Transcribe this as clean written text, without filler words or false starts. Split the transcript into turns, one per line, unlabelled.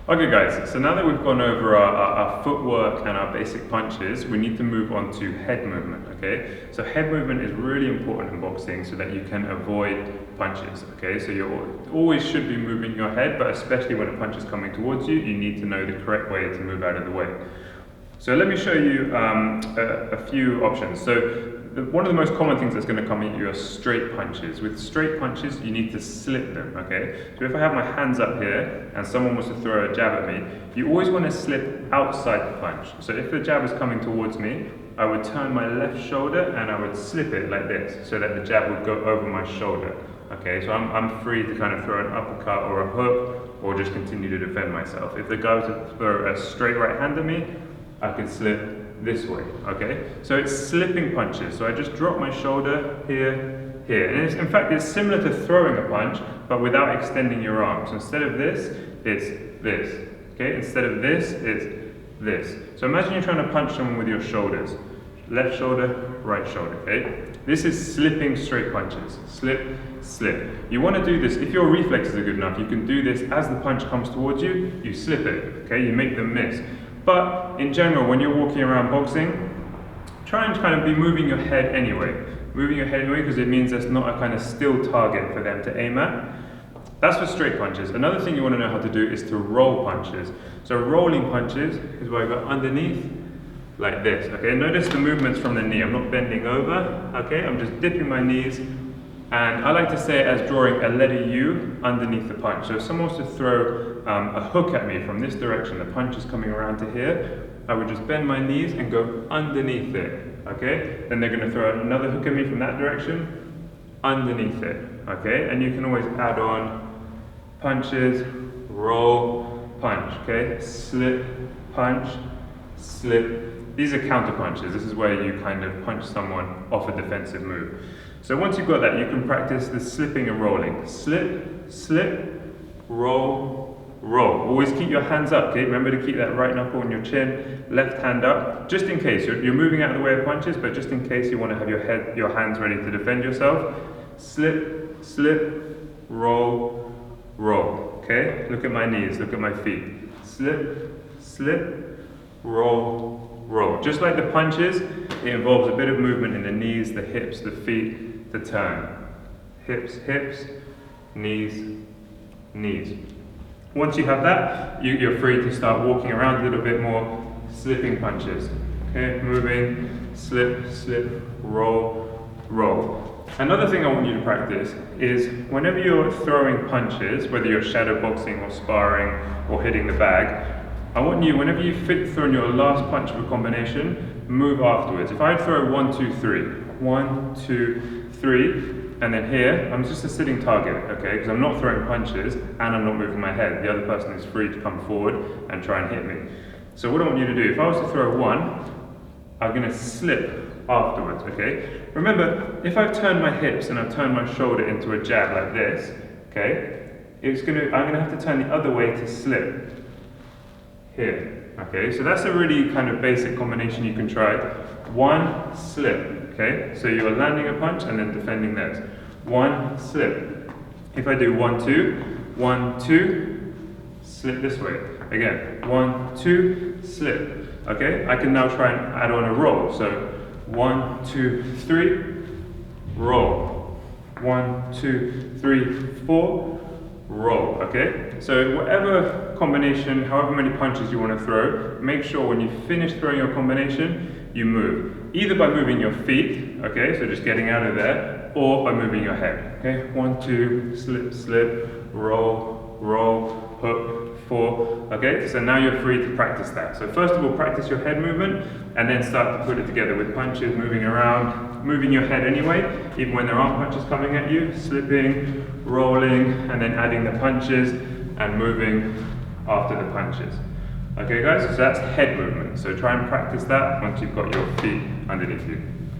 Okay guys, so now that we've gone over our footwork and our basic punches, we need to move on to head movement, okay? So head movement is really important in boxing so that you can avoid punches, okay? So you always should be moving your head, but especially when a punch is coming towards you, you need to know the correct way to move out of the way. So let me show you a few options. So one of the most common things that's going to come at you are straight punches. With straight punches, you need to slip them, okay? So if I have my hands up here and someone was to throw a jab at me, you always want to slip outside the punch. So if the jab is coming towards me, I would turn my left shoulder and I would slip it like this so that the jab would go over my shoulder, okay? So I'm free to kind of throw an uppercut or a hook or just continue to defend myself. If the guy was to throw a straight right hand at me, I can slip this way, okay? So it's slipping punches. So I just drop my shoulder here, here. And in fact, it's similar to throwing a punch, but without extending your arm. So instead of this, it's this, okay? Instead of this, it's this. So imagine you're trying to punch someone with your shoulders. Left shoulder, right shoulder, okay? This is slipping straight punches. Slip, slip. You want to do this, if your reflexes are good enough, you can do this as the punch comes towards you, you slip it, okay? You make them miss. But in general, when you're walking around boxing, try and kind of be moving your head anyway. Moving your head anyway because it means there's not a kind of still target for them to aim at. That's for straight punches. Another thing you want to know how to do is to roll punches. So rolling punches is where I go underneath like this. Okay, notice the movements from the knee. I'm not bending over. Okay, I'm just dipping my knees. And I like to say it as drawing a letter U underneath the punch. So if someone was to throw a hook at me from this direction, the punch is coming around to here, I would just bend my knees and go underneath it, okay? Then they're going to throw another hook at me from that direction, underneath it, okay? And you can always add on punches, roll, punch, okay? Slip, punch, slip. These are counter punches. This is where you kind of punch someone off a defensive move. So once you've got that, you can practice the slipping and rolling. Slip, slip, roll, roll. Always keep your hands up, okay? Remember to keep that right knuckle on your chin, left hand up, just in case. You're moving out of the way of punches, but just in case you want to have your hands ready to defend yourself. Slip, slip, roll, roll, okay? Look at my knees, look at my feet. Slip, slip, roll, roll. Just like the punches, it involves a bit of movement in the knees, the hips, the feet, to turn. Hips, hips, knees, knees. Once you have that, you're free to start walking around a little bit more, slipping punches. Okay, moving, slip, slip, roll, roll. Another thing I want you to practice is whenever you're throwing punches, whether you're shadow boxing or sparring or hitting the bag, I want you, whenever you throw your last punch of a combination, move afterwards. If I throw 1, 2, 3, 1, 2, 3, and then here, I'm just a sitting target, okay? Because I'm not throwing punches and I'm not moving my head. The other person is free to come forward and try and hit me. So what I want you to do, if I was to throw 1, I'm gonna slip afterwards, okay? Remember, if I've turned my hips and I've turned my shoulder into a jab like this, okay? I'm gonna have to turn the other way to slip. Here, okay? So that's a really kind of basic combination you can try. 1, slip, okay? So you're landing a punch and then defending this. 1, slip. If I do 1, 2, 1, 2, slip this way. Again, 1, 2, slip, okay? I can now try and add on a roll. So 1, 2, 3, roll. 1, 2, 3, 4, roll, okay? So whatever combination, however many punches you want to throw, make sure when you finish throwing your combination, you move. Either by moving your feet, okay, so just getting out of there, or by moving your head, okay? 1, 2, slip, slip, roll, roll, hook, 4, okay? So now you're free to practice that. So first of all, practice your head movement, and then start to put it together with punches, moving around, moving your head anyway, even when there aren't punches coming at you, slipping, rolling, and then adding the punches, and moving after the punches. Okay guys, so that's head movement. So try and practice that once you've got your feet underneath you.